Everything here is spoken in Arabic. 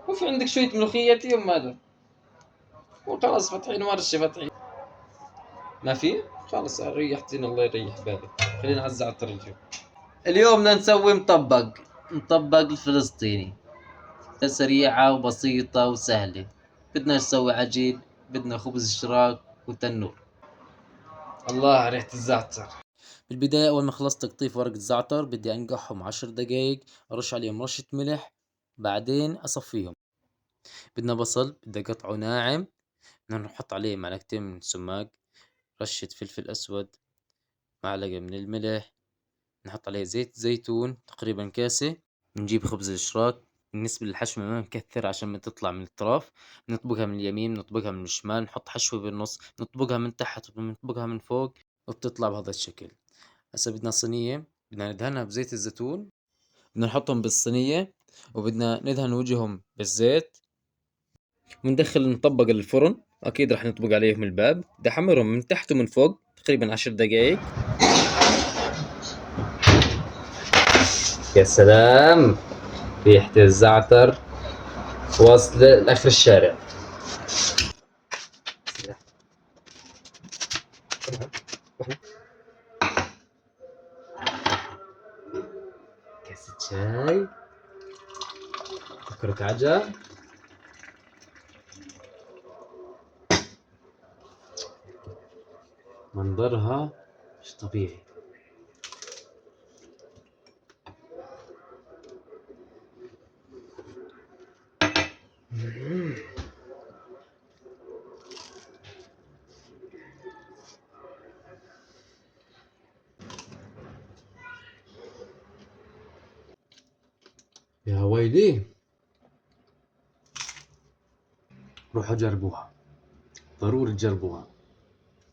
وفي عندك شوية ملوخيتي هذا، وخلاص فاتحين ورشة فاتحين. ما في؟ خلاص ريحتني، الله يريح بالك. خلينا على الزعتر اليوم. اليوم بدنا نسوي مطبق الفلسطيني، سريعة وبسيطة وسهلة. بدنا نسوي عجين، بدنا خبز اشتراك وتنور. الله على ريحة الزعتر. بالبداية أول ما خلصت تقطيف ورق الزعتر بدي أنقعهم 10 دقايق، أرش عليهم رشة ملح، بعدين أصفيهم. بدنا بصل بدي أقطعه ناعم، بدنا نحط عليه معلقتين من السماق، رشة فلفل أسود، معلقة من الملح، نحط عليه زيت زيتون تقريبا كاسة. نجيب خبز الاشراك، بالنسبة للحشو ما نكثر عشان ما تطلع من الأطراف. نطبقها من اليمين، نطبقها من الشمال، نحط حشوة بالنص، نطبقها من تحت ونطبقها من فوق، وبتطلع بهذا الشكل. هسا بدنا صينية، بدنا ندهنها بزيت الزيتون، بدنا نحطهم بالصينية، وبدنا ندهن وجههم بالزيت، وندخل نطبق الفرن. أكيد رح نطبق عليهم الباب، بدي أحمرهم من تحت ومن فوق تقريبا 10 دقايق. يا سلام، ريحة الزعتر واصلة لآخر الشارع. كاسة شاي، فكرك عجب. منظرها مش طبيعي. يا ويلي، روحوا جربوها، ضروري تجربوها.